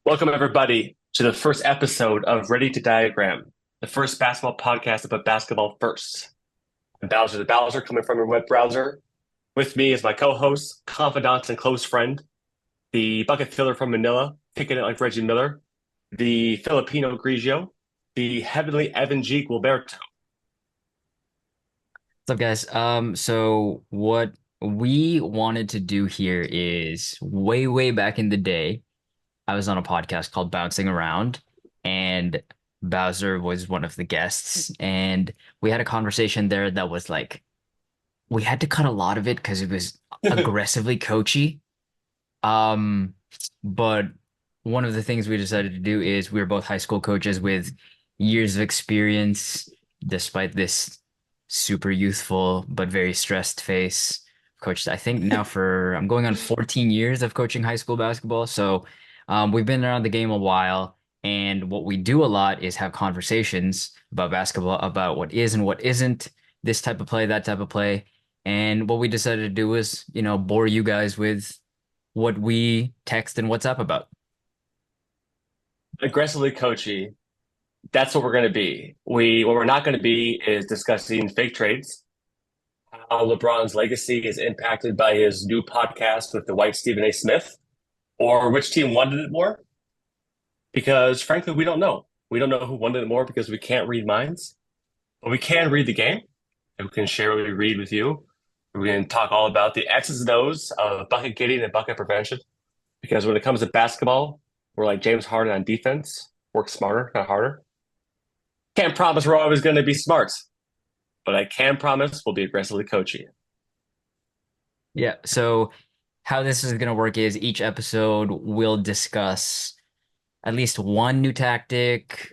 Welcome, everybody, to the first episode of Ready to Diagram, the first basketball podcast about basketball first. I'm Bowser the Bowser, coming from your web browser. With me is my co-host, confidant, and close friend, the bucket filler from Manila, kicking it like Reggie Miller, the Filipino Grigio, the heavenly Evan G. Gilberto. What's up, guys? So what we wanted to do here is way back in the day, I was on a podcast called Bouncing Around, and Bowser was one of the guests, and we had a conversation there that was like we had to cut a lot of it because it was aggressively coachy. Um, but one of the things we decided to do is we were both high school coaches with years of experience, despite this super youthful but very stressed face. Coached, I think now for I'm going on 14 years of coaching high school basketball. So we've been around the game a while. And what we do a lot is have conversations about basketball, about what is and what isn't, this type of play, that type of play. And what we decided to do was, bore you guys with what we text and WhatsApp about. Aggressively coachy. That's what we're going to be. What we're not going to be is discussing fake trades, how LeBron's legacy is impacted by his new podcast with the white Stephen A. Smith, or which team wanted it more. Because frankly, we don't know. We don't know who wanted it more because we can't read minds, but we can read the game and we can share what we read with you. We can talk all about the X's and O's of bucket getting and bucket prevention. Because when it comes to basketball, we're like James Harden on defense, work smarter, not harder. Can't promise we're always going to be smart, but I can promise we'll be aggressively coachy. Yeah. So how this is going to work is each episode will discuss at least one new tactic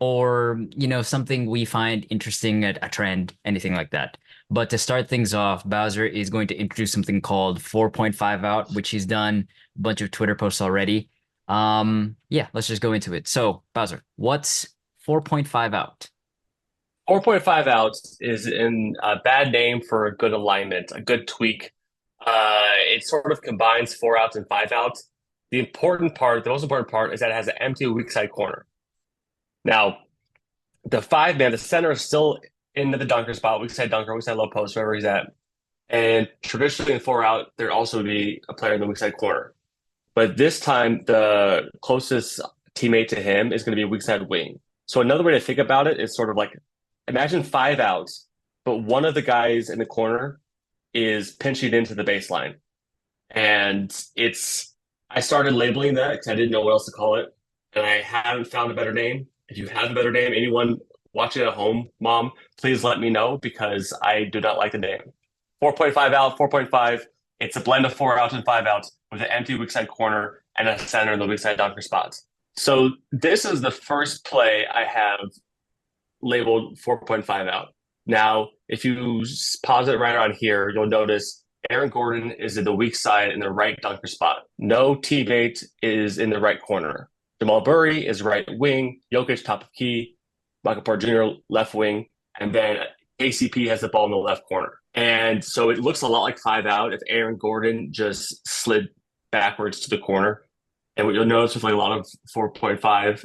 or, something we find interesting at a trend, anything like that. But to start things off, Bowser is going to introduce something called 4.5 out, which he's done a bunch of Twitter posts already. Yeah, let's just go into it. So, Bowser, what's 4.5 out? 4.5 outs is in a bad name for a good alignment, a good tweak. It sort of combines 4 outs and 5 outs. The most important part is that it has an empty weak side corner. Now, the five man, the center is still in the dunker spot, weak side dunker, weak side low post, wherever he's at. And traditionally in 4 out, there also would be a player in the weak side corner. But this time, the closest teammate to him is going to be a weak side wing. So another way to think about it is sort of like imagine 5 outs, but one of the guys in the corner is pinching into the baseline. And I started labeling that because I didn't know what else to call it. And I haven't found a better name. If you have a better name, anyone watching at home, mom, please let me know because I do not like the name. 4.5 out, 4.5. It's a blend of 4 outs and 5 outs with an empty weak side corner and a center in the weak side dunker spots. So this is the first play I have labeled 4.5 out. Now, if you pause it right around here, you'll notice Aaron Gordon is in the weak side in the right dunker spot. No teammate is in the right corner. Jamal Murray is right wing, Jokic top of key, Michael Porter Jr. left wing, and then KCP has the ball in the left corner. And so it looks a lot like 5 out if Aaron Gordon just slid backwards to the corner. And what you'll notice with like a lot of 4.5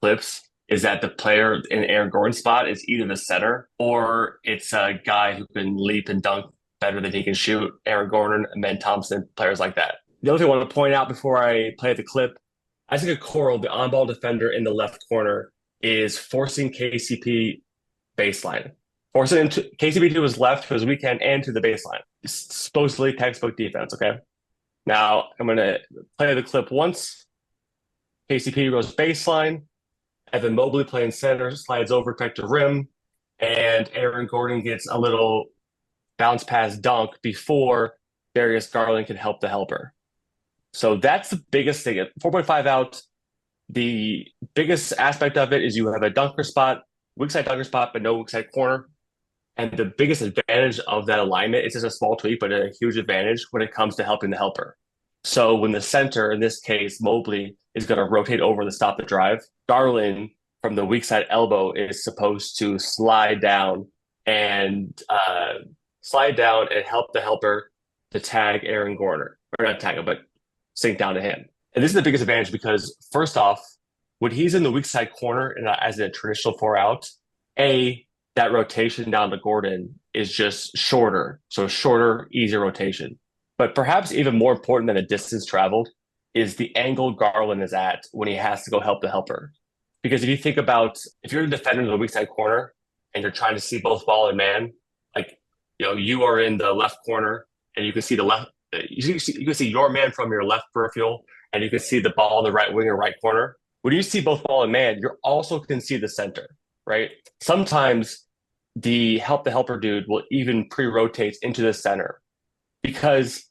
clips is that the player in Aaron Gordon's spot is either the center or it's a guy who can leap and dunk better than he can shoot. Aaron Gordon, Ben Thompson, players like that. The other thing I want to point out before I play the clip, Isaac Okoro, the on-ball defender in the left corner, is forcing KCP baseline. Forcing KCP to his left, to his weekend, and to the baseline. It's supposedly textbook defense, okay? Now, I'm going to play the clip once. KCP goes baseline. Evan Mobley playing center, slides over, protect the rim, and Aaron Gordon gets a little bounce pass dunk before Darius Garland can help the helper. So that's the biggest thing. At 4.5 out, the biggest aspect of it is you have a dunker spot, weak side dunker spot, but no weak side corner. And the biggest advantage of that alignment, it's just a small tweak, but a huge advantage when it comes to helping the helper. So when the center, in this case, Mobley, is going to rotate over to stop the drive, Garland from the weak side elbow is supposed to slide down and help the helper to tag Aaron Gordon. Or not tag him, but sink down to him. And this is the biggest advantage because first off, when he's in the weak side corner and as a traditional four out, A, that rotation down to Gordon is just shorter. So shorter, easier rotation. But perhaps even more important than the distance traveled is the angle Garland is at when he has to go help the helper. Because if you think about if you're a defender in the weak side corner and you're trying to see both ball and man, like you are in the left corner and you can see the left you can see your man from your left peripheral and you can see the ball in the right wing or right corner. When you see both ball and man, you also can see the center, right? Sometimes the helper dude will even pre-rotate into the center because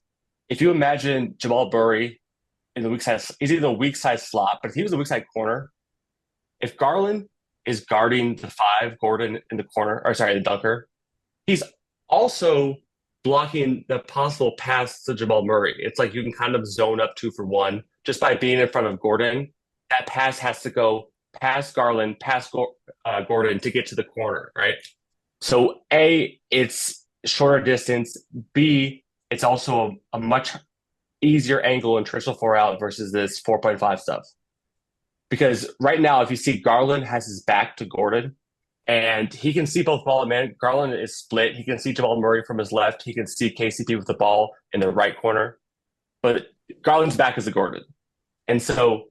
if you imagine Jamal Murray in the weak side, he's in the weak side slot, but if he was the weak side corner, if Garland is guarding the five, Gordon in the corner, or sorry, the dunker, he's also blocking the possible pass to Jamal Murray. It's like you can kind of zone up 2 for 1 just by being in front of Gordon. That pass has to go past Garland, Gordon to get to the corner, right? So A, it's shorter distance. B, it's also a much easier angle in traditional four out versus this 4.5 stuff. Because right now, if you see Garland has his back to Gordon, and he can see both ball and man. Garland is split. He can see Jamal Murray from his left. He can see KCP with the ball in the right corner. But Garland's back is to Gordon. And so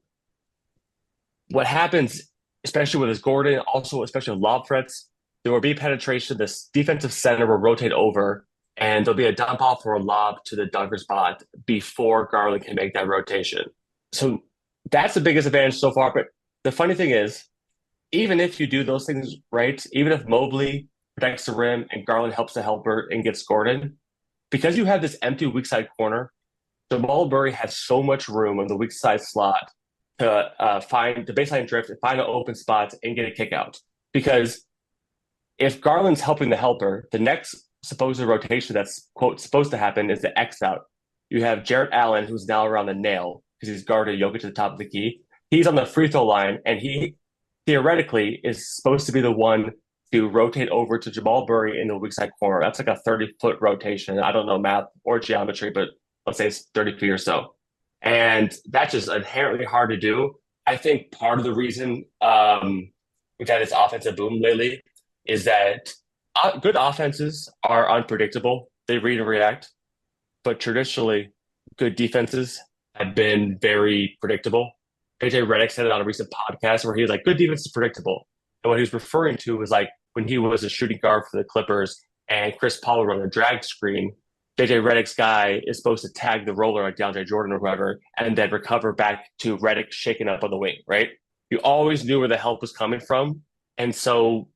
what happens, especially with his Gordon, also especially with lob threats, there will be penetration. This defensive center will rotate over, and there'll be a dump off or a lob to the dunker spot before Garland can make that rotation. So that's the biggest advantage so far. But the funny thing is, even if you do those things right, even if Mobley protects the rim and Garland helps the helper and gets Gordon, because you have this empty weak side corner, Jamal Murray has so much room on the weak side slot to find the baseline drift and find an open spot and get a kick out. Because if Garland's helping the helper, the next supposed rotation that's, quote, supposed to happen is the X out. You have Jarrett Allen, who's now around the nail because he's guarded Jokic to the top of the key. He's on the free throw line, and he theoretically is supposed to be the one to rotate over to Jamal Murray in the weak side corner. That's like a 30-foot rotation. I don't know math or geometry, but let's say it's 30 feet or so. And that's just inherently hard to do. I think part of the reason we've had this offensive boom lately is that good offenses are unpredictable. They read and react. But traditionally, good defenses have been very predictable. JJ Redick said it on a recent podcast where he was like, good defense is predictable. And what he was referring to was like when he was a shooting guard for the Clippers and Chris Paul would run a drag screen, JJ Redick's guy is supposed to tag the roller like DeAndre Jordan or whoever and then recover back to Redick shaking up on the wing, right? You always knew where the help was coming from. And so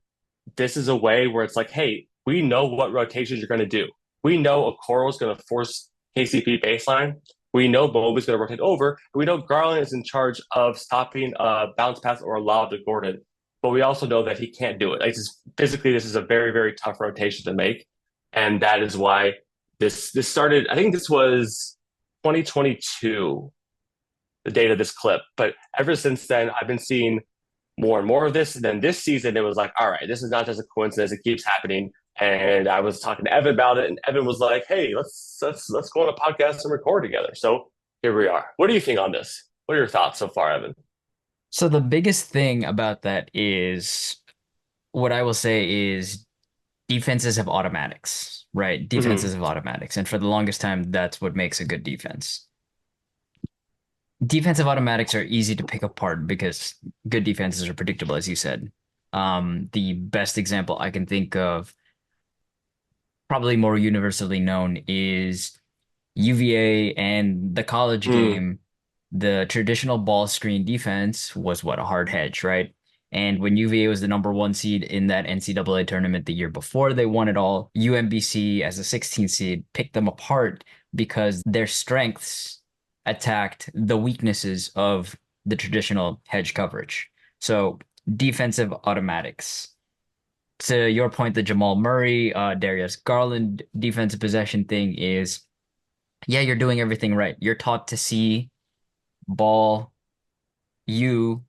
this is a way where it's like, hey, we know what rotations you're going to do. We know Okoro is going to force KCP baseline. We know Mobley's going to rotate over. We know Garland is in charge of stopping a bounce pass or a lob to Gordon. But we also know that he can't do it. Like physically, this is a very, very tough rotation to make. And that is why this started, I think this was 2022, the date of this clip. But ever since then, I've been seeing more and more of this. And then this season, it was like, all right, this is not just a coincidence. It keeps happening. And I was talking to Evin about it, and Evin was like, "Hey, let's go on a podcast and record together." So here we are. What do you think on this? What are your thoughts so far, Evin? So the biggest thing about that is what I will say is defenses have automatics, right? Mm-hmm. Defenses have automatics. And for the longest time, that's what makes a good defense. Defensive automatics are easy to pick apart because good defenses are predictable, as you said. The best example I can think of, probably more universally known, is UVA and the college Mm. game. The traditional ball screen defense was what, a hard hedge, right? And when UVA was the number one seed in that NCAA tournament the year before they won it all, UMBC as a 16th seed picked them apart because their strengths attacked the weaknesses of the traditional hedge coverage. So defensive automatics. To your point, the Jamal Murray, Darius Garland defensive possession thing is, yeah, you're doing everything right. You're taught to see ball you,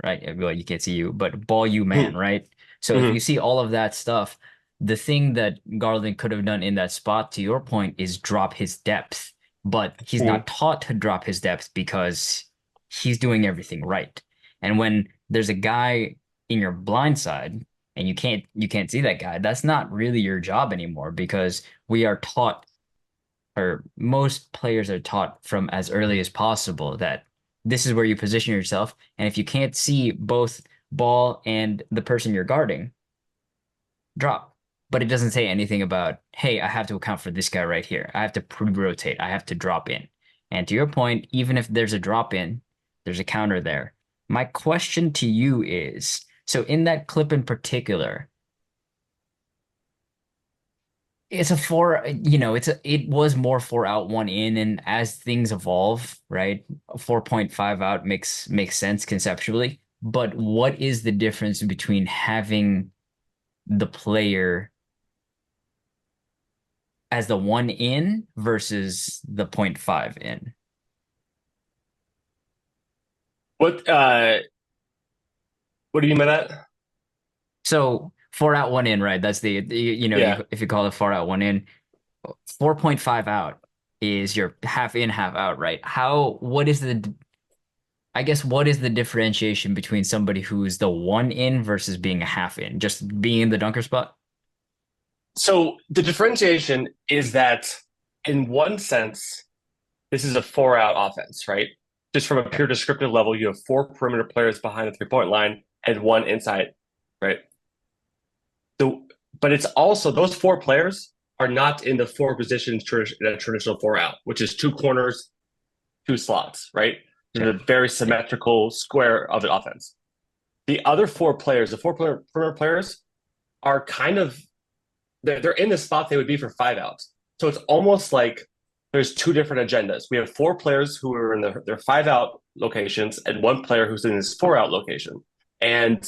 right? Well, you can't see you, but ball you man, right? So if you Mm-hmm. see all of that stuff, the thing that Garland could have done in that spot, to your point, is drop his depth. but he's not Mhm. taught to drop his depth because he's doing everything right. And when there's a guy in your blind side and you can't see that guy, that's not really your job anymore because we are taught, or most players are taught from as early as possible that this is where you position yourself. And if you can't see both ball and the person you're guarding, drop. But it doesn't say anything about, hey, I have to account for this guy right here. I have to pre-rotate. I have to drop in. And to your point, even if there's a drop in, there's a counter there. My question to you is, so in that clip in particular, it's a four, it was more four out, one in, and as things evolve, right? 4.5 out makes sense conceptually. But what is the difference between having the player as the one in versus the point 0.5 in? What what do you mean by that? So four out, one in, right? That's Yeah. if you call it four out, one in, 4.5 out is your half in, half out, right? I guess, what is the differentiation between somebody who's the one in versus being a half in, just being in the dunker spot? So the differentiation is that in one sense, this is a four out offense, right? Just from a pure descriptive level, you have four perimeter players behind the 3 point line and one inside, right? The, but it's also those four players are not in the four positions in a traditional four out, which is two corners, two slots, right? Sure. The very Yeah. symmetrical square of the offense. The other four players, the four perimeter players, are kind of they're in the spot they would be for five outs. So it's almost like there's two different agendas. We have four players who are in their five out locations and one player who's in his four out location. And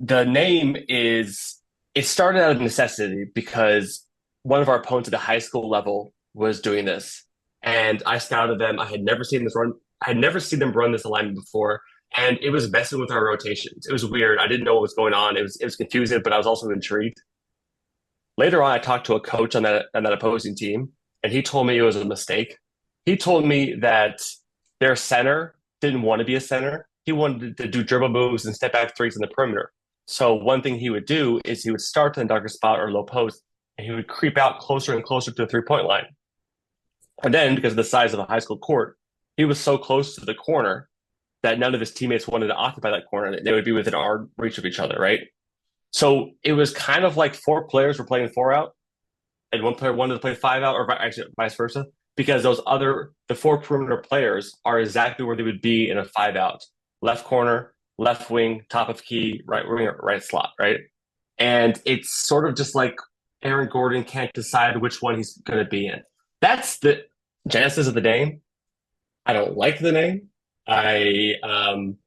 the name is it started out of necessity because one of our opponents at the high school level was doing this. And I scouted them. I had never seen this run. I had never seen them run this alignment before. And it was messing with our rotations. It was weird. I didn't know what was going on. It was confusing, but I was also intrigued. Later on, I talked to a coach on that opposing team, and he told me it was a mistake. He told me that their center didn't want to be a center. He wanted to do dribble moves and step back threes in the perimeter. So one thing he would do is he would start in the darker spot or low post, and he would creep out closer and closer to the 3 point line. And then, because of the size of a high school court, he was so close to the corner that none of his teammates wanted to occupy that corner. They would be within arm reach of each other, right? So it was kind of like four players were playing four out, and one player wanted to play five out, or actually vice versa, because the four perimeter players are exactly where they would be in a five out: left corner, left wing, top of key, right wing, right slot, right. And it's sort of just like Aaron Gordon can't decide which one he's going to be in. That's the genesis of the name. I don't like the name. I um,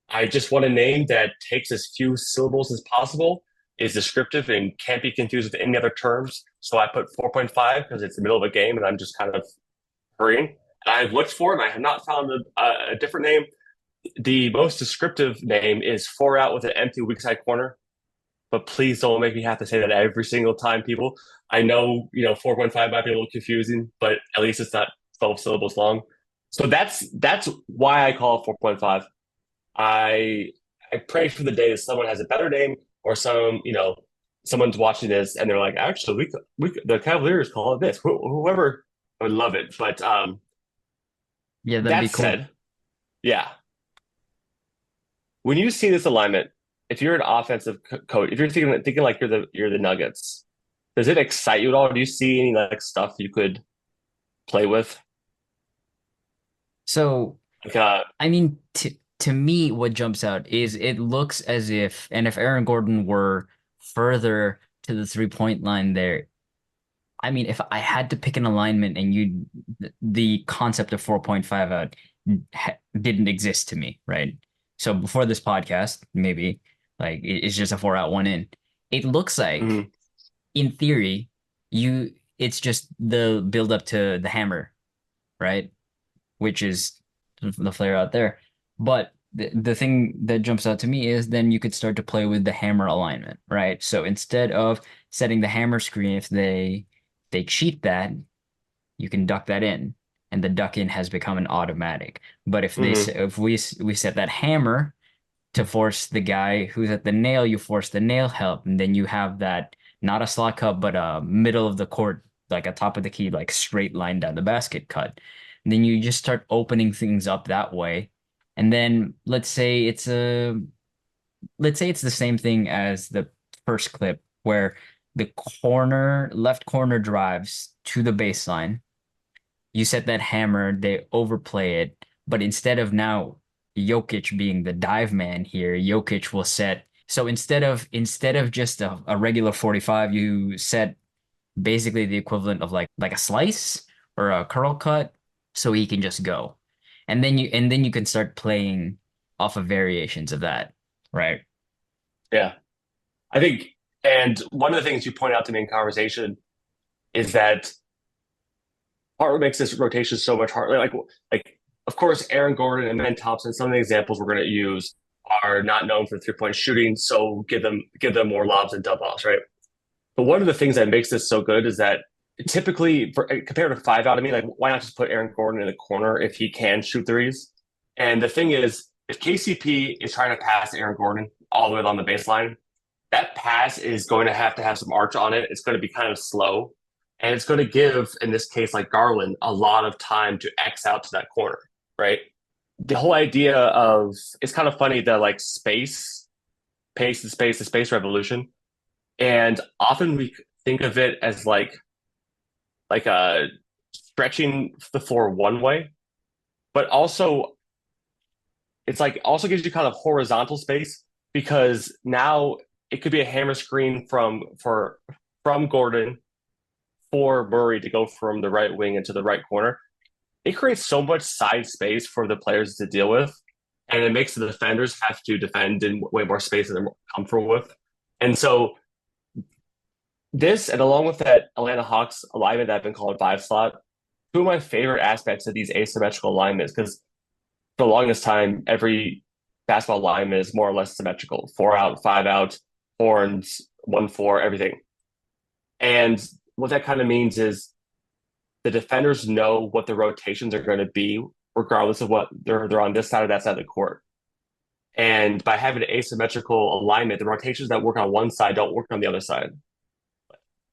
I just want a name that takes as few syllables as possible, is descriptive, and can't be confused with any other terms. So I put 4.5 because it's the middle of a game and I'm just kind of hurrying. And I've looked for it and I have not found a different name. The most descriptive name is four out with an empty weak side corner. But please don't make me have to say that every single time, people. I know, 4.5 might be a little confusing, but at least it's not 12 syllables long. So that's why I call it 4.5. I I pray for the day that someone has a better name or someone's watching this and they're like, actually, the Cavaliers call it this. Whoever, I would love it. But Yeah, that'd be that cool. said, yeah, when you see this alignment, if you're an offensive coach, if you're thinking like you're the Nuggets, does it excite you at all? Do you see any like stuff you could play with? So, Like, I mean, to me, what jumps out is it looks as if, and if Aaron Gordon were further to the 3 point line there, I mean, if I had to pick an alignment and the concept of 4.5 out didn't exist to me, right? So before this podcast, maybe like it's just a four out, one in. It looks like, mhm. in theory, it's just the build up to the hammer, right? Which is the flare out there. But the thing that jumps out to me is then you could start to play with the hammer alignment, right? So instead of setting the hammer screen, if they cheat that, you can duck that in. and the duck in has become an automatic. But Hmm. if we set that hammer to force the guy who's at the nail, you force the nail help, and then you have that not a slot cut, but a middle of the court, like a top of the key, like straight line down the basket cut. And then you just start opening things up that way. And then let's say it's the same thing as the first clip where the left corner drives to the baseline. You set that hammer, they overplay it, but instead of now Jokic being the dive man here, Jokic will set. So instead of just a regular 45, you set basically the equivalent of like a slice or a curl cut, so he can just go. And then you can start playing off of variations of that, right? Yeah, I think, and one of the things you point out to me in conversation is that part of what makes this rotation so much harder. Like of course, Aaron Gordon and Ben Thompson. Some of the examples we're going to use are not known for 3-point shooting, so give them more lobs and dump offs, right? But one of the things that makes this so good is that typically, compared to five out, I mean, like why not just put Aaron Gordon in the corner if he can shoot threes? And the thing is, if KCP is trying to pass Aaron Gordon all the way along the baseline, that pass is going to have some arch on it. It's going to be kind of slow. And it's going to give, in this case, like Garland, a lot of time to X out to that corner, right? The whole idea of it's kind of funny that like the space revolution. And often we think of it as like a stretching the floor one way, but also it's like also gives you kind of horizontal space because now it could be a hammer screen from Gordon for Murray to go from the right wing into the right corner. It creates so much side space for the players to deal with, and it makes the defenders have to defend in way more space than they're comfortable with. And so this, and along with that Atlanta Hawks alignment that I've been called five slot, two of my favorite aspects of these asymmetrical alignments because for the longest time, every basketball alignment is more or less symmetrical: four out, five out, horns, 1-4, everything. And what that kind of means is the defenders know what the rotations are going to be, regardless of what they're on this side or that side of the court. And by having an asymmetrical alignment, the rotations that work on one side don't work on the other side.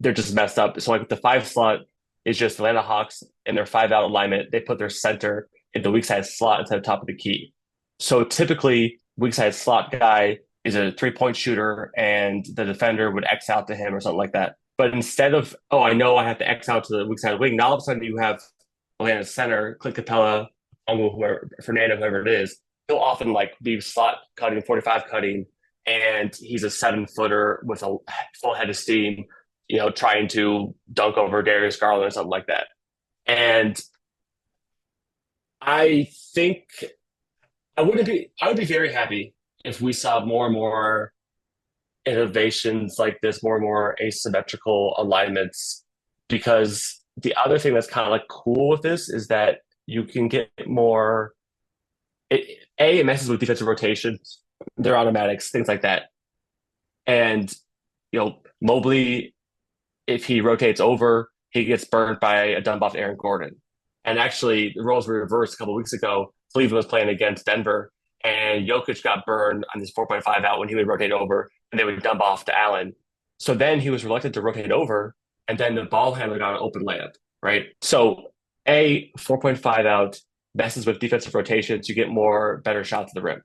They're just messed up. So like the five slot is just Atlanta Hawks in their five out alignment. They put their center in the weak side slot instead of top of the key. So typically, weak side slot guy is a 3-point shooter, and the defender would X out to him or something like that. But instead of, oh, I know I have to X out to the weak side wing, now all of a sudden you have Atlanta center, Clint Capella, whoever, Fernando, whoever it is. He'll often like be slot cutting, 45 cutting, and he's a 7-footer with a full head of steam, trying to dunk over Darius Garland or something like that. And I think I would be very happy if we saw more and more innovations like this, more and more asymmetrical alignments. Because the other thing that's kind of like cool with this is that you can get more. It messes with defensive rotations, their automatics, things like that. And Mobley, if he rotates over, he gets burned by a dump off Aaron Gordon. And actually, the roles were reversed a couple of weeks ago. Cleveland was playing against Denver, and Jokic got burned on this 4.5 out when he would rotate over, and they would dump off to Allen. So then he was reluctant to rotate over, and then the ball handler got an open layup, right? So, 4.5 out messes with defensive rotations. You get more better shots at the rim.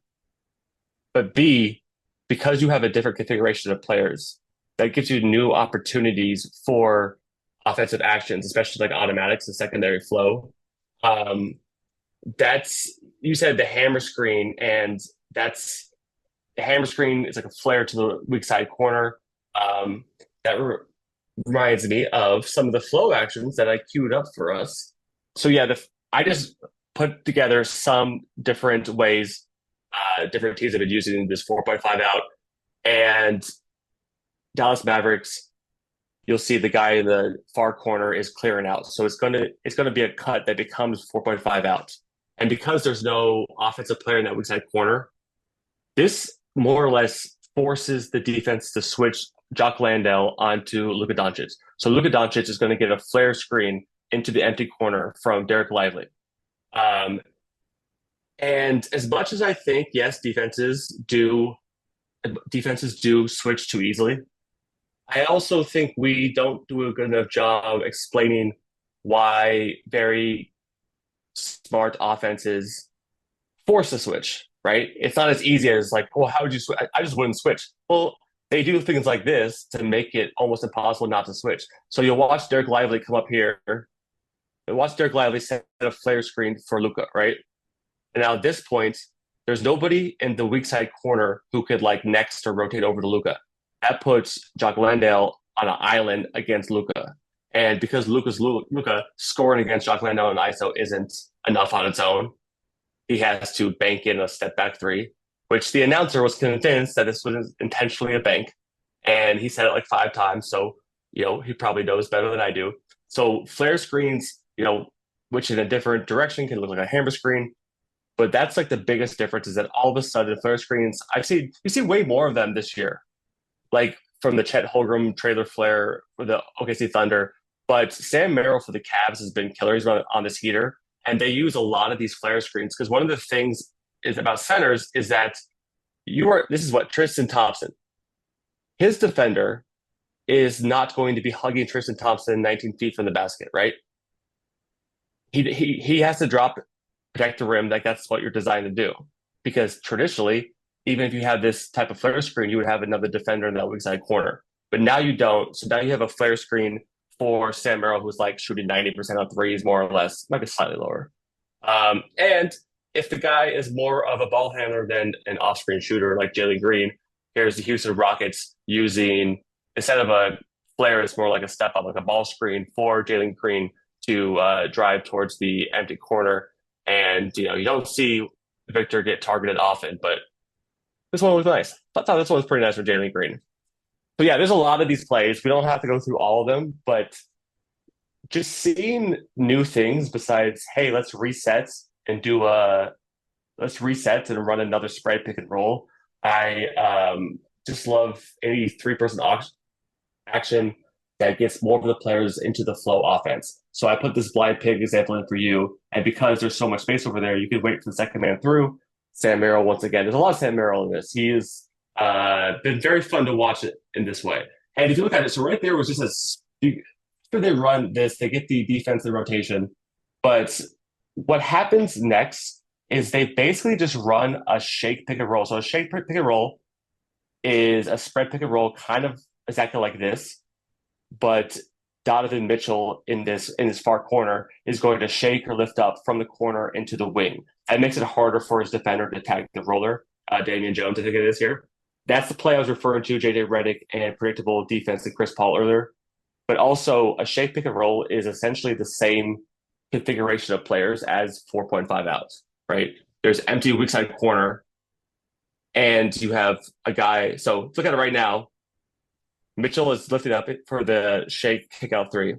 But B, because you have a different configuration of players, that gives you new opportunities for offensive actions, especially like automatics and secondary flow. Um, that's you said the hammer screen, and that's the hammer screen is like a flare to the weak side corner. That reminds me of some of the flow actions that I queued up for us. So yeah, I just put together some different ways, different teams have been using this 4.5 out, and Dallas Mavericks. You'll see the guy in the far corner is clearing out, so it's gonna be a cut that becomes 4.5 out. And because there's no offensive player in that weak side corner, this more or less forces the defense to switch Jock Landale onto Luka Doncic. So Luka Doncic is going to get a flare screen into the empty corner from Derek Lively. Um, and as much as I think, yes, defenses do switch too easily. I also think we don't do a good enough job explaining why very smart offenses force a switch, right? It's not as easy as like, well, how would you switch? I just wouldn't switch. Well, they do things like this to make it almost impossible not to switch. So you'll watch Derek Lively come up here and watch Derek Lively set a flare screen for Luka, right? And now at this point, there's nobody in the weak side corner who could like next or rotate over to Luka. That puts Jock Landale on an island against Luka. And because Luka scoring against Jock Landale and ISO isn't enough on its own, he has to bank in a step back three, which the announcer was convinced that this was intentionally a bank. And he said it like 5 times. So, he probably knows better than I do. So flare screens, which in a different direction can look like a hammer screen. But that's like the biggest difference is that all of a sudden flare screens, you see way more of them this year. Like from the Chet Holmgren trailer flare for the OKC Thunder. But Sam Merrill for the Cavs has been killer. He's on this heater. And they use a lot of these flare screens because one of the things is about centers is that this is what Tristan Thompson, his defender is not going to be hugging Tristan Thompson 19 feet from the basket, right? He has to drop, protect the rim. Like that's what you're designed to do. Because traditionally, even if you have this type of flare screen, you would have another defender in that weak side corner. But now you don't. So now you have a flare screen for Sam Merrill, who's like shooting 90% on threes, more or less, might be slightly lower. And if the guy is more of a ball handler than an off-screen shooter like Jalen Green, here's the Houston Rockets using, instead of a flare, it's more like a step up, like a ball screen for Jalen Green to drive towards the empty corner. And, you don't see Victor get targeted often, but this one was nice. I thought this one was pretty nice for Jalen Green. So yeah, there's a lot of these plays. We don't have to go through all of them, but just seeing new things besides, hey, let's reset and run another spread pick and roll. I just love any 3-person action that gets more of the players into the flow offense. So I put this blind pig example in for you, and because there's so much space over there, you could wait for the second man through. Sam Merrill once again. There's a lot of Sam Merrill in this. He has been very fun to watch it in this way. And if you look at it, so right there was just after they run this, they get the defensive rotation. But what happens next is they basically just run a shake pick and roll. So a shake pick and roll is a spread pick and roll, kind of exactly like this, but Donovan Mitchell in his far corner is going to shake or lift up from the corner into the wing. That makes it harder for his defender to tag the roller. Damian Jones, I think it is here. That's the play I was referring to, JJ Redick and predictable defense and Chris Paul earlier. But also a shake pick and roll is essentially the same configuration of players as 4.5 outs, right? There's empty weak side corner and you have a guy. So look at it right now. Mitchell is lifting up for the shake kick out three,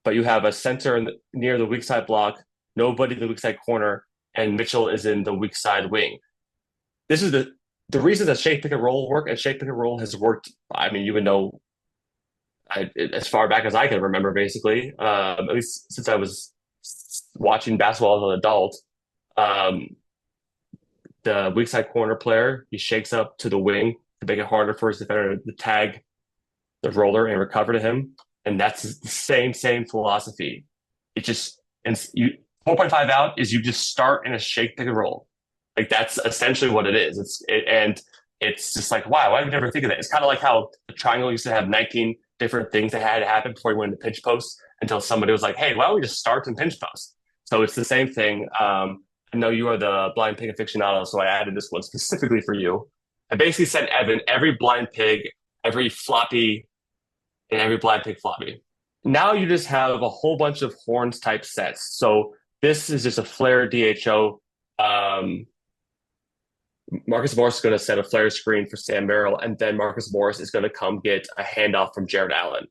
but you have a center near the weak side block, nobody in the weak side corner, and Mitchell is in the weak side wing. This is the reason that shake pick and roll work, and shake pick and roll has worked. I mean, you would know as far back as I can remember, basically, at least since I was watching basketball as an adult. The weak side corner player, he shakes up to the wing to make it harder for his defender to tag the roller and recover to him. And that's the same philosophy. It just, and 4.5 out is you just start in a shake pick and roll. Like that's essentially what it is. It's just like, wow, why did we never think of that? It's kind of like how the triangle used to have 19 different things that had to happen before you went into pinch post until somebody was like, hey, why don't we just start in pinch post? So it's the same thing. I know you are the blind pig aficionado, so I added this one specifically for you. I basically said, Evan, every blind pig, every floppy, and every blind pig floppy. Now you just have a whole bunch of horns type sets. So this is just a flare DHO. Marcus Morris is going to set a flare screen for Sam Merrill, and then Marcus Morris is going to come get a handoff from Jared Allen.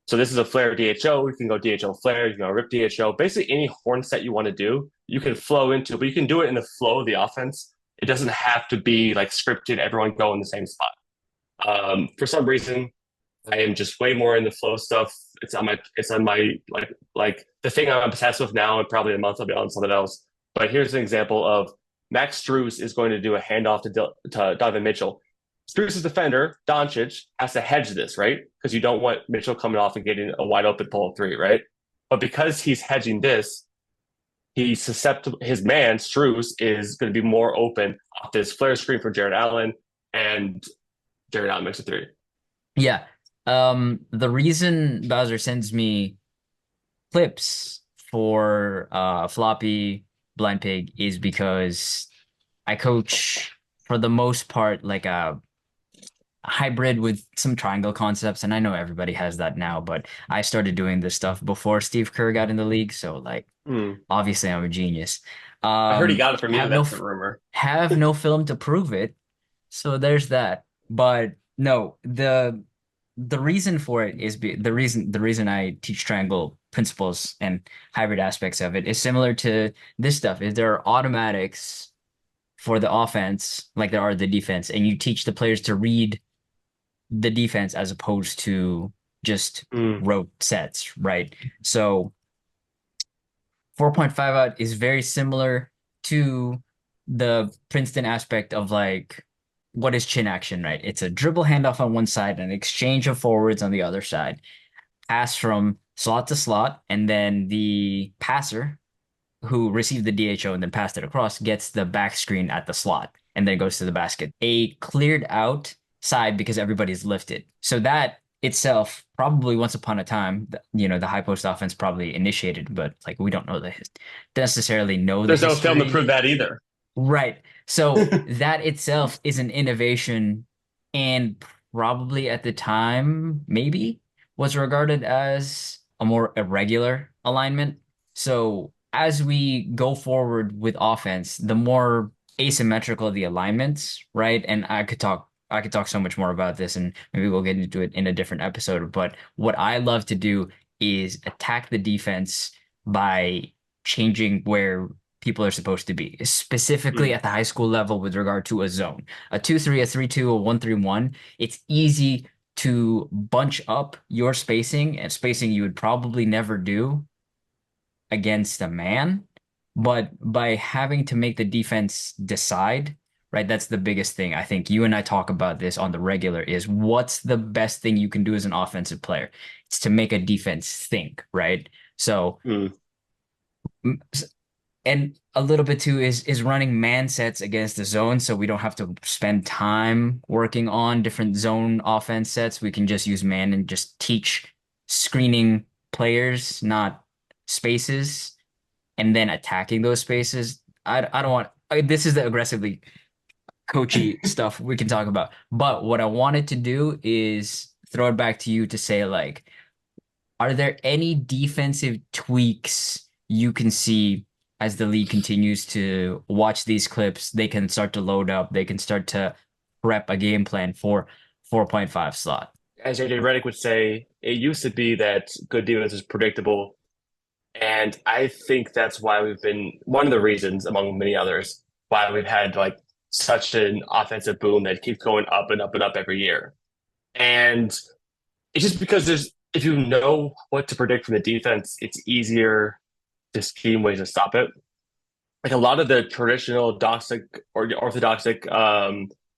So this is a flare DHO. You can go DHO flare, you can go rip DHO. Basically, any horn set you want to do, you can flow into, but you can do it in the flow of the offense. It doesn't have to be like scripted, everyone go in the same spot. For some reason, I am just way more in the flow stuff. It's on my like the thing I'm obsessed with now, and probably a month I'll be on something else. But here's an example of Max Strus is going to do a handoff to Donovan Mitchell. Strus' defender, Doncic, has to hedge this, right? Because you don't want Mitchell coming off and getting a wide open pull three, right? But because he's hedging this, he's susceptible. His man, Strus, is going to be more open off this flare screen for Jared Allen, and Jared Allen makes a three. Yeah. The reason Bowser sends me clips for floppy blind pig is because I coach for the most part like a hybrid with some triangle concepts, and I know everybody has that now, but I started doing this stuff before Steve Kerr got in the league, so like obviously I'm a genius. I heard he got it from you. Have no That's the rumor. have no film to prove it, so there's that. But no, the reason for it is the reason I teach triangle principles and hybrid aspects of it is similar to this stuff. Is there are automatics for the offense like there are the defense, and you teach the players to read the defense as opposed to just rote sets, right? So 4.5 out is very similar to the Princeton aspect of like what is chin action, right? It's a dribble handoff on one side and an exchange of forwards on the other side. Pass from slot to slot, and then the passer who received the DHO and then passed it across gets the back screen at the slot and then goes to the basket. A cleared out side because everybody's lifted. So that itself, probably once upon a time, the high post offense probably initiated, but like we don't know necessarily know the There's no history. film to prove that either. Right. So that itself is an innovation and probably at the time, maybe was regarded as a more irregular alignment. So as we go forward with offense, the more asymmetrical the alignments, right? And I could talk so much more about this, and maybe we'll get into it in a different episode. But what I love to do is attack the defense by changing where people are supposed to be, specifically at the high school level with regard to a zone. A 2-3, a 3-2, a 1-3-1. It's easy to bunch up your spacing, and spacing you would probably never do against a man, but by having to make the defense decide, right? That's the biggest thing. I think you and I talk about this on the regular is what's the best thing you can do as an offensive player? It's to make a defense think, right? So, and a little bit too is running man sets against the zone, so we don't have to spend time working on different zone offense sets. We can just use man and just teach screening players, not spaces, and then attacking those spaces. I don't want this is the aggressively coachy stuff we can talk about. But what I wanted to do is throw it back to you to say, like, are there any defensive tweaks you can see as the league continues to watch these clips? They can start to load up, they can start to prep a game plan for 4.5 slot. As JJ Redick would say, it used to be that good defense is predictable. And I think that's why we've been one of the reasons, among many others, why we've had like such an offensive boom that keeps going up and up and up every year. And it's just because if you know what to predict from the defense, it's easier to scheme ways to stop it. Like a lot of the traditional doxic or orthodoxic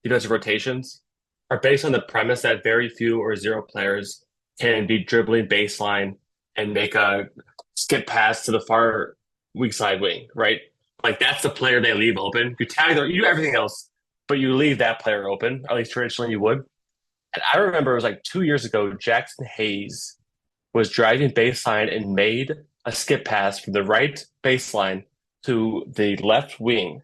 defensive rotations are based on the premise that very few or zero players can be dribbling baseline and make a skip pass to the far weak side wing, right? Like that's the player they leave open. You tag them, you do everything else, but you leave that player open. At least traditionally you would. And I remember it was like 2 years ago, Jackson Hayes was driving baseline and made a skip pass from the right baseline to the left wing.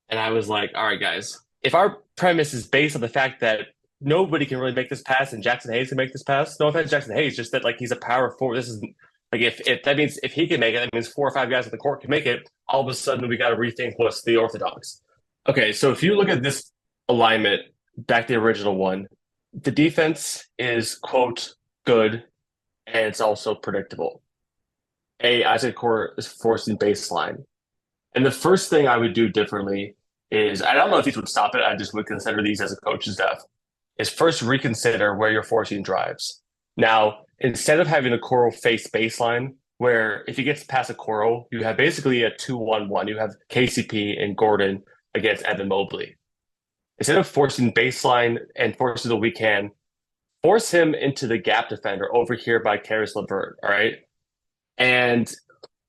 And I was like, all right, guys, if our premise is based on the fact that nobody can really make this pass and Jackson Hayes can make this pass, no offense, Jackson Hayes, just that like he's a power forward. This is like if that means if he can make it, that means 4 or 5 guys on the court can make it. All of a sudden, we got to rethink what's the orthodox. Okay, so if you look at this alignment back to the original one, the defense is quote good, and it's also predictable. Isaac Core is forcing baseline, and the first thing I would do differently is I don't know if these would stop it. I just would consider these as a coach's staff. Is first reconsider where you're forcing drives. Now, instead of having a Koro face baseline, where if he gets past a Koro, you have basically a 2-1-1. You have KCP and Gordon against Evan Mobley. Instead of forcing baseline and forcing the weak hand, force him into the gap defender over here by Karis LeVert, all right? And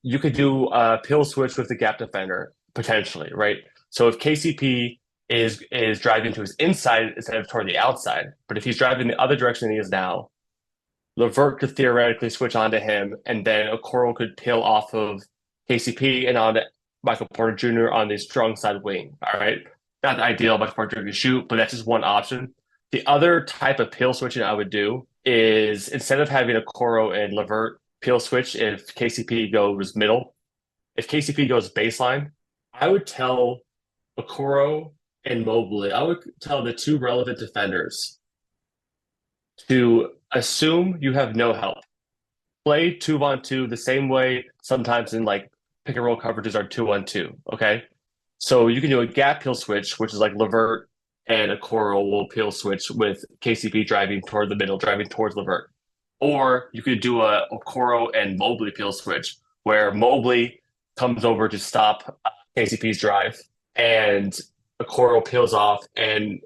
you could do a pill switch with the gap defender potentially, right? So if KCP is driving to his inside instead of toward the outside, but if he's driving the other direction he is now, Levert could theoretically switch onto him, and then Okoro could peel off of KCP and on Michael Porter Jr. on the strong side wing. All right. Not ideal, Michael Porter Jr. can shoot, but that's just one option. The other type of peel switching I would do is instead of having Okoro and Levert peel switch if KCP goes middle, if KCP goes baseline, I would tell Okoro and Mobley, I would tell the two relevant defenders to assume you have no help. Play 2-on-2 the same way sometimes in like pick and roll coverages are 2-on-2. Okay. So you can do a gap peel switch, which is like Levert and a Coral will peel switch with KCP driving toward the middle, driving towards Levert. Or you could do a Okoro and Mobley peel switch where Mobley comes over to stop KCP's drive and Okoro peels off and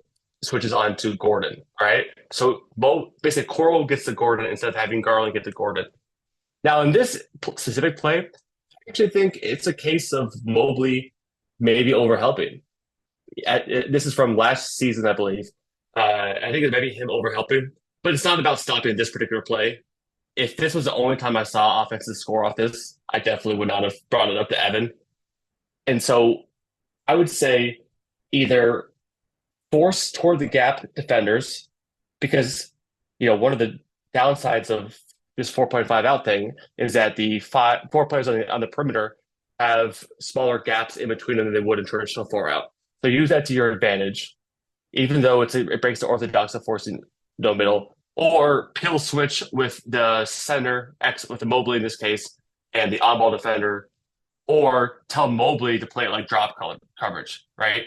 switches on to Gordon, right? So basically Coral gets to Gordon instead of having Garland get to Gordon. Now in this specific play, I actually think it's a case of Mobley maybe overhelping. This is from last season, I believe. I think it might be him overhelping, but it's not about stopping this particular play. If this was the only time I saw offenses score off this, I definitely would not have brought it up to Evan. And so I would say either force toward the gap defenders because one of the downsides of this 4.5 out thing is that the four players on the perimeter have smaller gaps in between them than they would in traditional 4 out. So use that to your advantage, even though it breaks the orthodox of forcing no middle, or pill switch with the center X with the Mobley in this case and the on-ball defender, or tell Mobley to play it like drop coverage, right?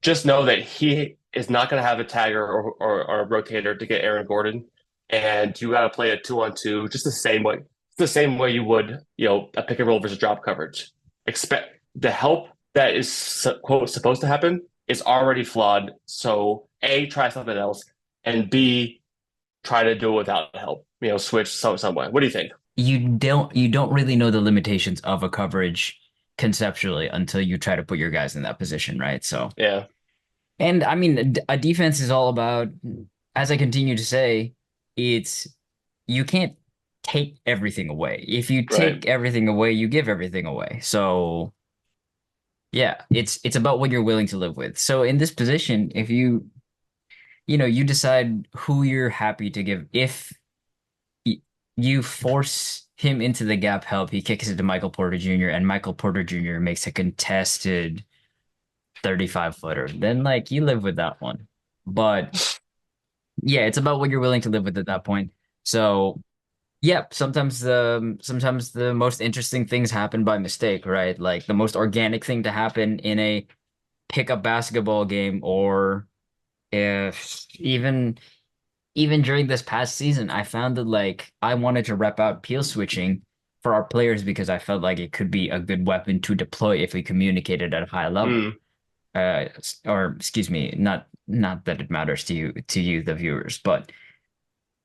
Just know that he is not going to have a tagger or a rotator to get Aaron Gordon, and you got to play a 2-on-2 just the same way you would, a pick and roll versus drop coverage. Expect the help that is quote supposed to happen is already flawed. So A, try something else, and B, try to do it without help. Switch some way. What do you think? You don't really know the limitations of a coverage conceptually until you try to put your guys in that position, right? So Yeah, and I mean, a defense is all about, as I continue to say, it's you can't take everything away. If you right. take everything away, you give everything away. So yeah, it's about what you're willing to live with. So in this position, if you decide who you're happy to give, if you force him into the gap help, he kicks it to Michael Porter Jr. and Michael Porter Jr. makes a contested 35-footer, then like you live with that one. But yeah, it's about what you're willing to live with at that point. So yeah, sometimes the most interesting things happen by mistake, right? Like the most organic thing to happen in a pickup basketball game, or if even during this past season, I found that like I wanted to rep out peel switching for our players because I felt like it could be a good weapon to deploy if we communicated at a high level. Mm. Or excuse me, not that it matters to you, the viewers, but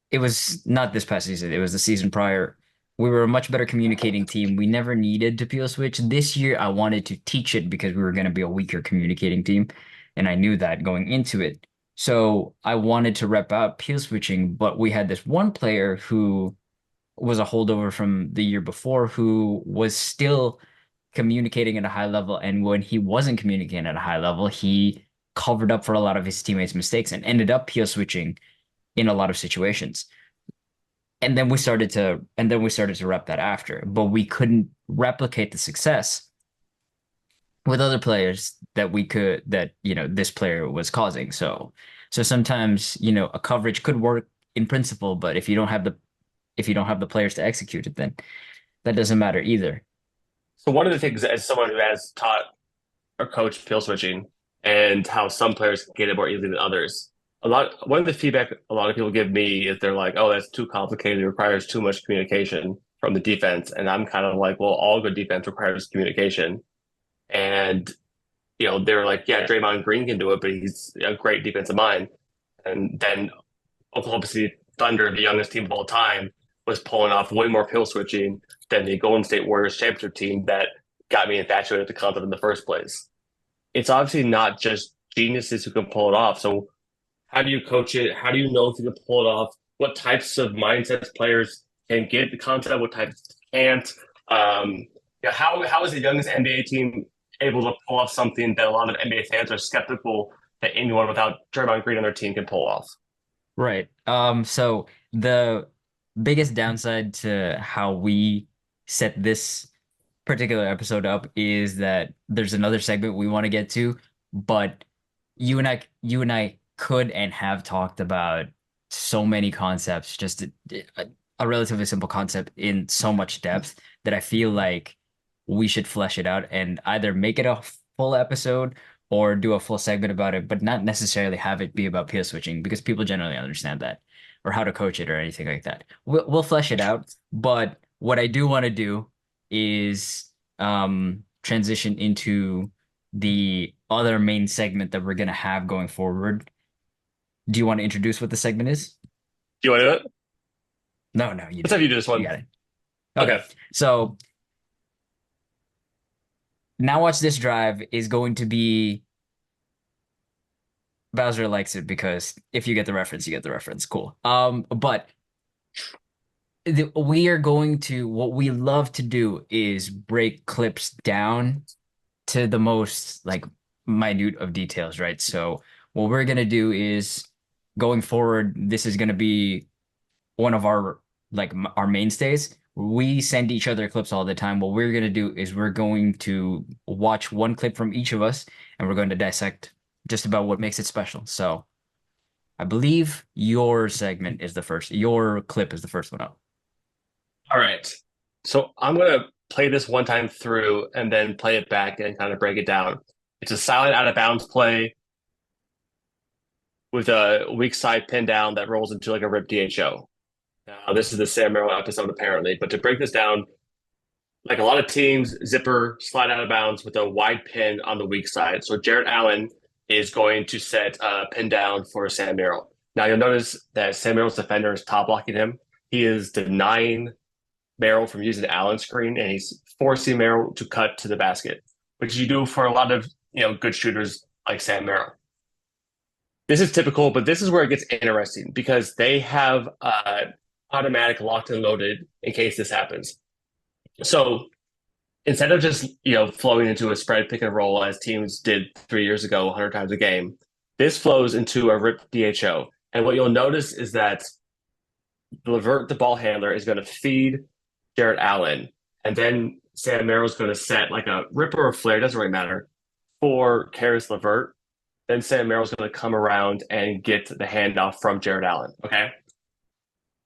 it was not this past season. It was the season prior. We were a much better communicating team. We never needed to peel switch. This year, I wanted to teach it because we were going to be a weaker communicating team, and I knew that going into it. So I wanted to rep out peel switching, but we had this one player who was a holdover from the year before who was still communicating at a high level. And when he wasn't communicating at a high level, he covered up for a lot of his teammates' mistakes and ended up peel switching in a lot of situations. And then we started to rep that after, but we couldn't replicate the success with other players that this player was causing. So sometimes, a coverage could work in principle, but if you don't have the players to execute it, then that doesn't matter either. So one of the things as someone who has taught or coached pill switching and how some players get it more easily than others, one of the feedback a lot of people give me is they're like, oh, that's too complicated. It requires too much communication from the defense. And I'm kind of like, well, all good defense requires communication. And, they're like, yeah, Draymond Green can do it, but he's a great defensive mind. And then Oklahoma City Thunder, the youngest team of all time, was pulling off way more pill switching than the Golden State Warriors championship team that got me infatuated with the concept in the first place. It's obviously not just geniuses who can pull it off. So how do you coach it? How do you know if you can pull it off? What types of mindsets players can get the concept? What types can't? How is the youngest NBA team able to pull off something that a lot of NBA fans are skeptical that anyone without Draymond Green on their team can pull off? Right. So the biggest downside to how we set this particular episode up is that there's another segment we want to get to, but you and I could and have talked about so many concepts, just a relatively simple concept in so much depth that I feel like we should flesh it out and either make it a full episode or do a full segment about it, but not necessarily have it be about peer switching because people generally understand that or how to coach it or anything like that. We'll flesh it out, but what I do want to do is transition into the other main segment that we're gonna have going forward. Do you want to introduce what the segment is? Do you want to do it? No, no, you Let's do have it. you do this You one. got it. Okay. Okay. So now watch this drive is going to be Bowser likes it because if you get the reference, you get the reference. Cool. But we are going to what we love to do is break clips down to the most like minute of details, right? So what we're gonna do is going forward, this is gonna be one of our our mainstays. We send each other clips all the time. What we're gonna do is we're going to watch one clip from each of us, and we're going to dissect just about what makes it special. So I believe your segment is the first. Your clip is the first one up. All right. So I'm gonna play this one time through and then play it back and kind of break it down. It's a silent out of bounds play with a weak side pin down that rolls into like a Rip DHO. Now, this is the Sam Merrill episode apparently, but to break this down, like a lot of teams, zipper slide out of bounds with a wide pin on the weak side. So Jarrett Allen is going to set a pin down for Sam Merrill. Now you'll notice that Sam Merrill's defender is top blocking him. He is denying Merrill from using Allen's screen, and he's forcing Merrill to cut to the basket, which you do for a lot of good shooters like Sam Merrill. This is typical, but this is where it gets interesting because they have automatic locked and loaded in case this happens. So instead of just flowing into a spread pick and roll as teams did 3 years ago 100 times a game, this flows into a rip DHO. And what you'll notice is that LeVert, the ball handler, is going to feed Jarrett Allen, and then Sam Merrill's going to set like a rip or a flare, doesn't really matter, for Caris LeVert. Then Sam Merrill's going to come around and get the handoff from Jarrett Allen. Okay.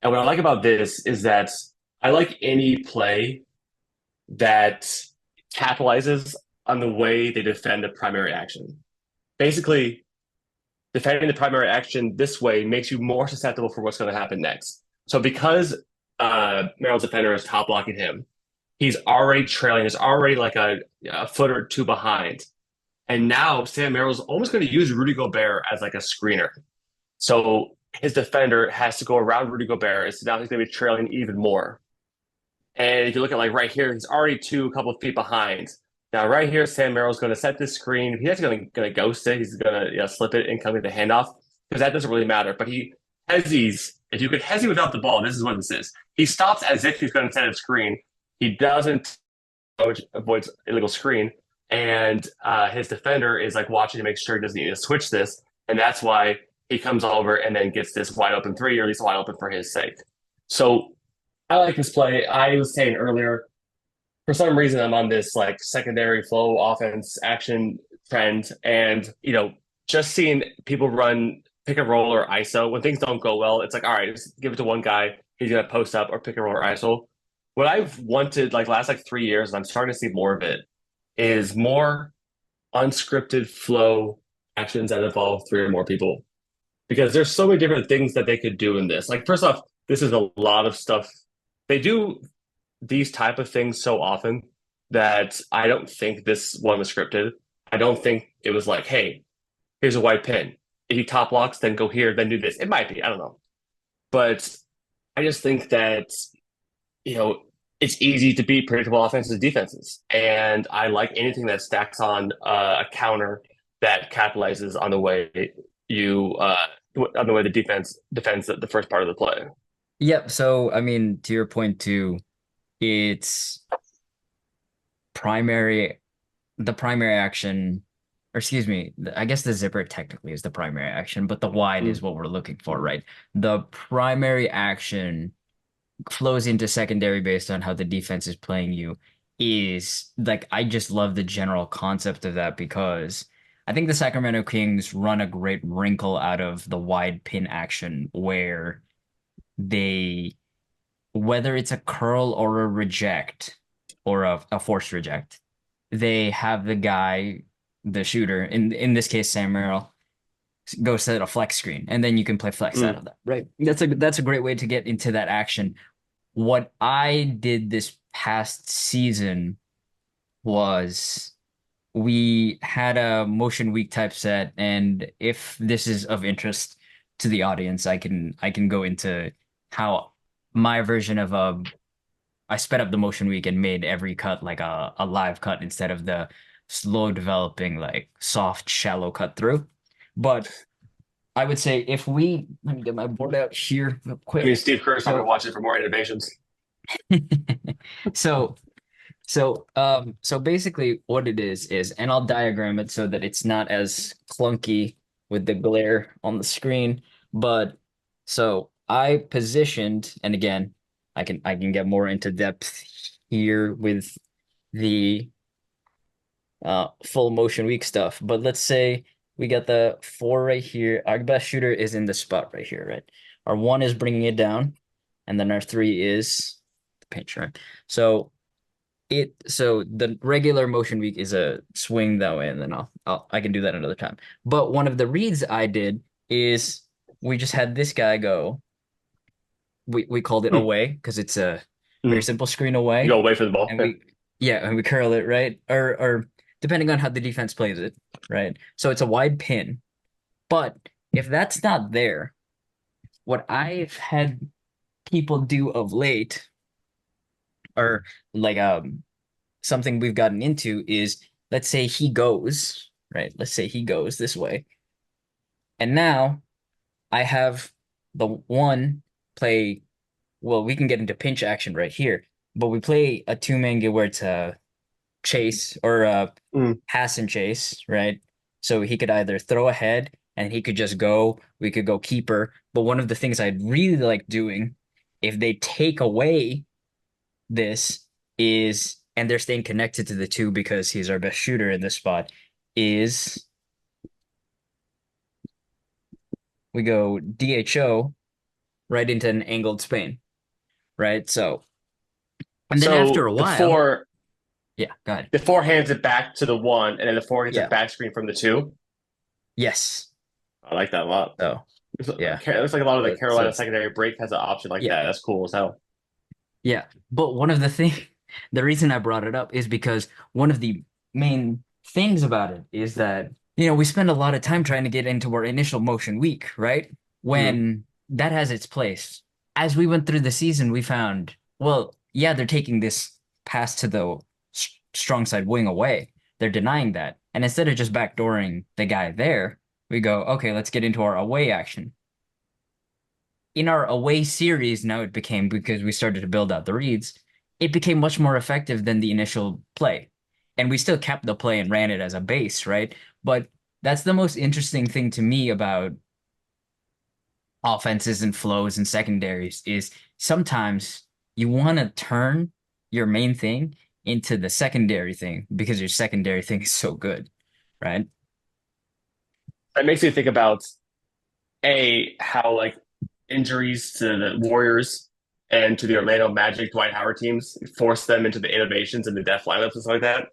And what I like about this is that I like any play that capitalizes on the way they defend the primary action. Basically, defending the primary action this way makes you more susceptible for what's going to happen next. So because Merrill's defender is top blocking him, he's already trailing. He's already like a foot or two behind. And now Sam Merrill's almost going to use Rudy Gobert as like a screener. So his defender has to go around Rudy Gobert. So now he's going to be trailing even more. And if you look at like right here, he's already a couple of feet behind. Now right here, Sam Merrill's going to set this screen. He's going to ghost it. He's going to slip it and come with the handoff because that doesn't really matter. But he hezzies. If you could hezzy without the ball, this is what this is. He stops as if he's going to set a screen. He doesn't, which avoids illegal screen. And his defender is like watching to make sure he doesn't need to switch this. And that's why he comes over and then gets this wide open three, or at least wide open for his sake. So I like this play. I was saying earlier, for some reason, I'm on this like secondary flow offense action trend. And, just seeing people run pick and roll or ISO, when things don't go well, it's like, all right, just give it to one guy. He's going to post up or pick and roll or ISO. What I've wanted like last 3 years, and I'm starting to see more of it, is more unscripted flow actions that involve three or more people. because there's so many different things that they could do in this. Like first off, this is a lot of stuff. They do these type of things so often that I don't think this one was scripted. I don't think it was like, hey, here's a white pin. If you top locks, then go here, then do this. It might be, I don't know. But I just think that, you know, it's easy to beat predictable offenses and defenses. And I like anything that stacks on a counter that capitalizes on the way you on the way the defense defends the first part of the play. Yep. So, I mean, to your point too, it's primary, the primary action, or excuse me, I guess the zipper technically is the primary action, but the wide is Mm. what we're looking for, right? The primary action flows into secondary based on how the defense is playing you is like I just love the general concept of that because I think the Sacramento Kings run a great wrinkle out of the wide pin action where they whether it's a curl or a reject or a forced reject, they have the guy, the shooter, in this case Sam Merrill, go set a flex screen, and then you can play flex out Mm. of that. Right. That's a great way to get into that action. What I did this past season was we had a motion week type set, and if this is of interest to the audience, I can go into how my version of I sped up the motion week and made every cut like a live cut instead of the slow developing like soft shallow cut through. But I would say if we let me get my board out here real I mean, quick. Steve Kerr's probably So watching for more innovations. so so basically what it is, and I'll diagram it so that it's not as clunky with the glare on the screen. But so I positioned, and again, I can get more into depth here with the full motion week stuff. But let's say we got the four right here. Our best shooter is in the spot right here, right? Our one is bringing it down, and then our three is the pinch, right? So the regular motion week is a swing that way, and then I can do that another time. But one of the reads I did is we just had this guy go. We called it Mm. away because it's a very Mm. simple screen You away, go away from the ball. and Yeah. we curl it right, or depending on how the defense plays it, right? So it's a wide pin. But if that's not there, what I've had people do of late, or like something we've gotten into is let's say he goes, right? Let's say he goes this way. And now I have the one play, well, we can get into pinch action right here, but we play a two-man game where it's a chase or a Mm. pass and chase, right? So he could either throw ahead and he could just go, we could go keeper. But one of the things I'd really like doing, if they take away this is, and they're staying connected to the two because he's our best shooter in this spot, is we go DHO right into an angled Spain, right? So, and then after So a while, yeah, go ahead. the four hands it back to the one, and then the four gets a Yeah, back screen from the two. yes. I like that a lot. So, yeah. It looks like a lot of the So Carolina it's, secondary break has an option like yeah, that. That's cool as hell. yeah. But one of the thing, the reason I brought it up is because one of the main things about it is that, we spend a lot of time trying to get into our initial motion week, right? Mm. When that has its place. As we went through the season, we found, well, yeah, they're taking this pass to the strong side wing away. They're denying that. And instead of just backdooring the guy there, we go, okay, let's get into our away action. In our away series, now it became because we started to build out the reads, it became much more effective than the initial play. And we still kept the play and ran it as a base, right? But that's the most interesting thing to me about offenses and flows and secondaries is sometimes you want to turn your main thing into the secondary thing because your secondary thing is so good, right? That makes me think about how like injuries to the Warriors and to the Orlando Magic Dwight Howard teams force them into the innovations and the death lineups and stuff like that.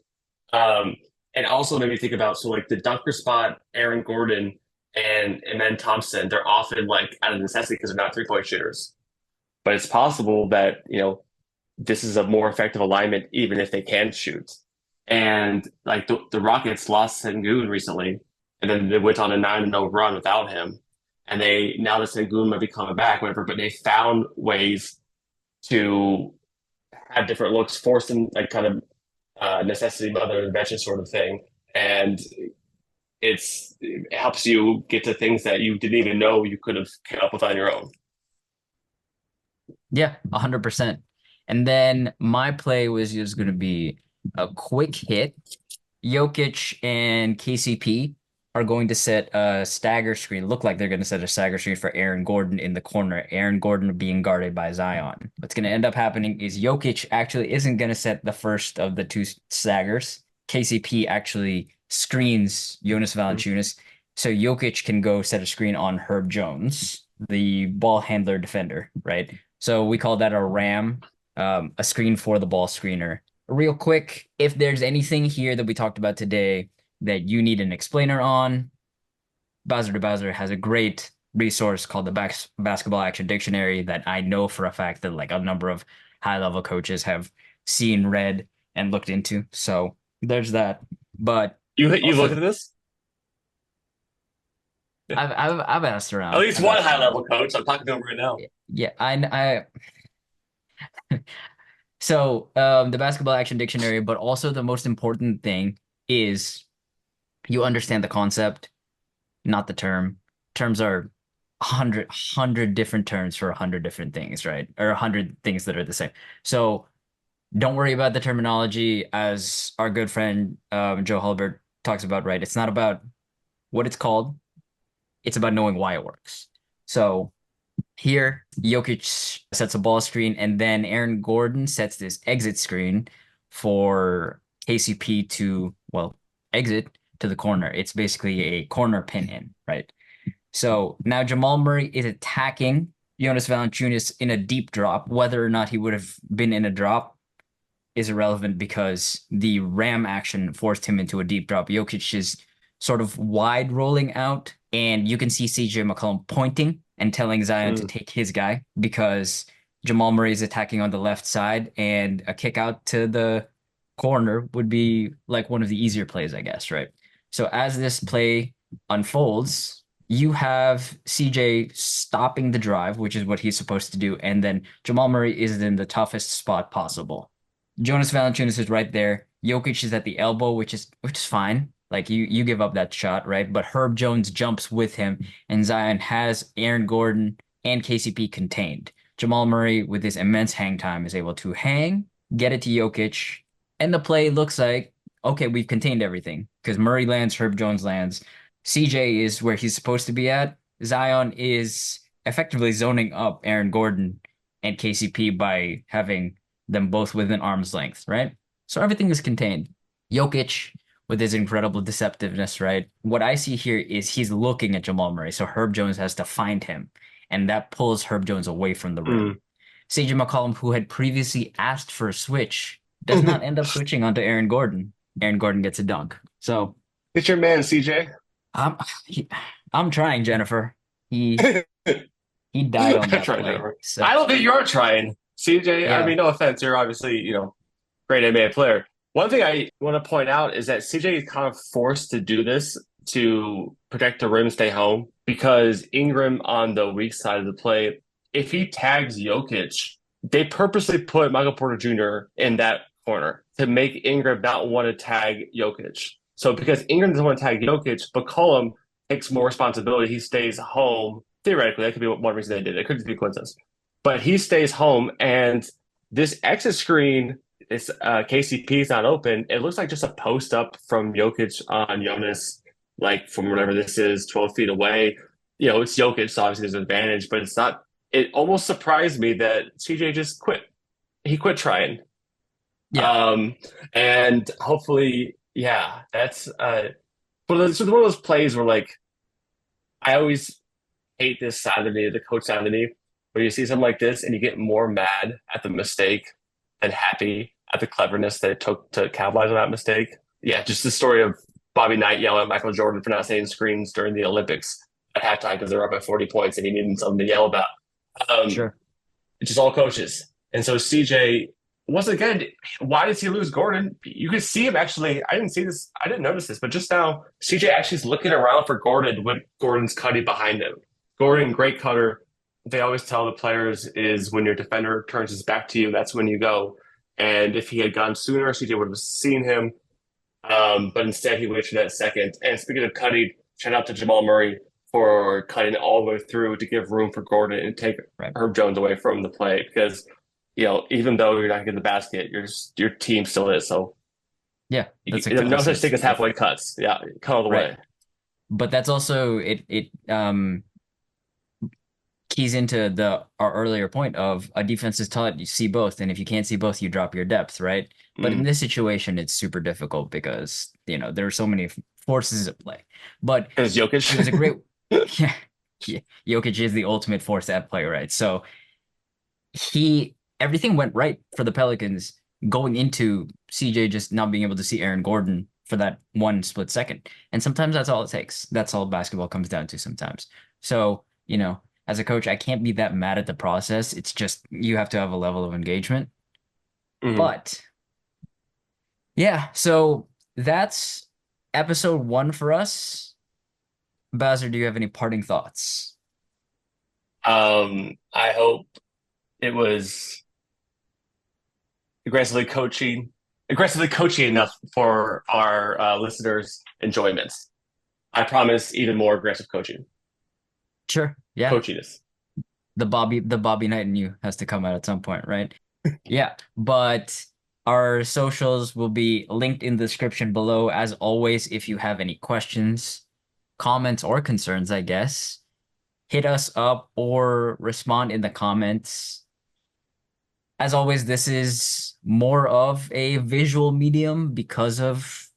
Um, and also made me think about so like the dunker spot, Aaron Gordon. and then Thompson, they're often like out of necessity because they're not 3-point shooters. But it's possible that, this is a more effective alignment even if they can shoot. And like the Rockets lost Sengun recently, and then they went on a 9-0 run without him. And they now that Sengun might be coming back, whatever, but they found ways to have different looks, force them like kind of necessity mother invention sort of thing. And it helps you get to things that you didn't even know you could have come up with on your own. Yeah, 100%. And then my play was just going to be a quick hit. Jokic and KCP are going to set a stagger screen. Look like they're going to set a stagger screen for Aaron Gordon in the corner. Aaron Gordon being guarded by Zion. What's going to end up happening is Jokic actually isn't going to set the first of the two staggers. KCP actually screens Jonas Valanciunas, so Jokic can go set a screen on Herb Jones, the ball handler defender, right? So we call that a RAM, a screen for the ball screener. Real quick, if there's anything here that we talked about today that you need an explainer on, Bowser to Bowser has a great resource called the Basketball Action Dictionary that I know for a fact that like a number of high level coaches have seen, read, and looked into. So there's that. But You looked also, at this? I've asked At around. least I've one asked high around. level coach. I'm talking to him right now. Yeah, so the Basketball Action Dictionary, but also the most important thing is you understand the concept, not the term. Terms are hundred different terms for 100 different things, right? Or 100 things that are the same. So don't worry about the terminology, as our good friend Joe Hulbert talks about, right? It's not about what it's called, it's about knowing why it works. So here, Jokic sets a ball screen, and then Aaron Gordon sets this exit screen for KCP to, well, exit to the corner. It's basically a corner pin in, right? So now Jamal Murray is attacking Jonas Valanciunas in a deep drop. Whether or not he would have been in a drop is irrelevant because the ram action forced him into a deep drop. Jokic is sort of wide rolling out, and you can see CJ McCollum pointing and telling Zion to Mm. take his guy because Jamal Murray is attacking on the left side, and a kick out to the corner would be like one of the easier plays, I guess, right? So as this play unfolds, you have CJ stopping the drive, which is what he's supposed to do, and then Jamal Murray is in the toughest spot possible. Jonas Valanciunas is right there. Jokic is at the elbow, which is fine. Like you give up that shot, right? But Herb Jones jumps with him, and Zion has Aaron Gordon and KCP contained. Jamal Murray, with his immense hang time, is able to hang, get it to Jokic, and the play looks like, okay, we've contained everything because Murray lands, Herb Jones lands. CJ is where he's supposed to be at. Zion is effectively zoning up Aaron Gordon and KCP by having them both within arm's length, right? So everything is contained. Jokic, with his incredible deceptiveness, right? What I see here is he's looking at Jamal Murray, so Herb Jones has to find him, and that pulls Herb Jones away from the rim. Mm. CJ McCollum, who had previously asked for a switch, does not end up switching onto Aaron Gordon. Aaron Gordon gets a dunk. So It's your man, CJ. I'm I'm trying, Jennifer. He he died on I'm that trying, play. Jennifer. So I don't think you're trying. CJ, I yeah. mean, no offense. You're obviously, great NBA player. One thing I want to point out is that CJ is kind of forced to do this to protect the rim, stay home, because Ingram on the weak side of the play, if he tags Jokic, they purposely put Michael Porter Jr. in that corner to make Ingram not want to tag Jokic. So because Ingram doesn't want to tag Jokic, McCollum takes more responsibility. He stays home. Theoretically, that could be one reason they did it. It could just be coincidence. But he stays home, and this exit screen it's KCP is not open. It looks like just a post up from Jokic on Jonas, like from whatever this is, 12 feet away. It's Jokic, so obviously there's an advantage, but it's not. It almost surprised me that CJ just quit. He quit trying. Yeah. Um, and hopefully, yeah, that's one of those plays where like I always hate this side of me, the coach side of me, where you see something like this and you get more mad at the mistake than happy at the cleverness that it took to capitalize on that mistake. Yeah, just the story of Bobby Knight yelling at Michael Jordan for not setting screens during the Olympics at halftime because they're up by 40 points and he needed something to yell about. Um, Sure. it's just all coaches. And so CJ, once again, why does he lose Gordon? You could see him actually. I didn't see this. I didn't notice this, but just now, CJ actually is looking around for Gordon when Gordon's cutting behind him. Gordon, great cutter. They always tell the players is when your defender turns his back to you, that's when you go. And if he had gone sooner, CJ would have seen him. But instead, he waited for that second. And speaking of cutting, shout out to Jamal Murray for cutting all the way through to give room for Gordon and take Right. Herb Jones away from the play because even though you're not getting the basket, your team still is. So Yeah, that's no such assist. thing as halfway cuts. Yeah, cut all the Right. way. But that's also it keys into our earlier point of a defense is taught you see both, and if you can't see both, you drop your depth, right? But in Mm. this situation, it's super difficult because there are so many forces at play. But Because it was a Jokic. great, yeah, yeah, Jokic is the ultimate force at play, right? So everything went right for the Pelicans going into CJ just not being able to see Aaron Gordon for that one split second. And sometimes that's all it takes. That's all basketball comes down to sometimes. So, as a coach, I can't be that mad at the process. It's just you have to have a level of engagement. Mhm. But yeah, so that's episode 1 for us. Bowser, do you have any parting thoughts? I hope it was aggressively coaching enough for our listeners' enjoyments. I promise even more aggressive Sure. Yeah. coachiness. The Bobby Knight in you has to come out at some point, right? Yeah, but our socials will be linked in the description below. As always, if you have any questions, comments, or concerns, I guess, hit us up or respond in the comments. As always, this is more of a visual medium because of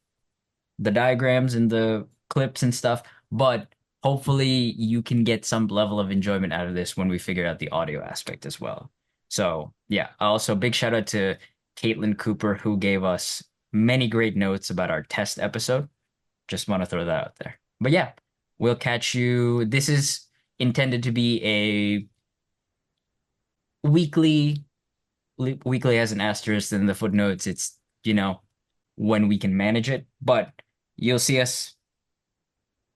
the diagrams and the clips and stuff, but hopefully you can get some level of enjoyment out of this when we figure out the audio aspect as well. So yeah, also big shout out to Caitlin Cooper who gave us many great notes about our test episode. Just want to throw that out there. But yeah, we'll catch you. This is intended to be a weekly. Weekly has an asterisk in the footnotes. It's when we can manage it, but you'll see us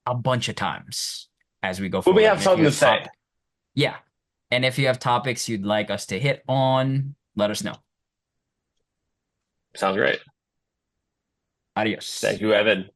a bunch of times as we go But we forward. have And if you something to have say. yeah. And if you have topics you'd like us to hit on, let us know. Sounds great. Adios. Thank you, Evan.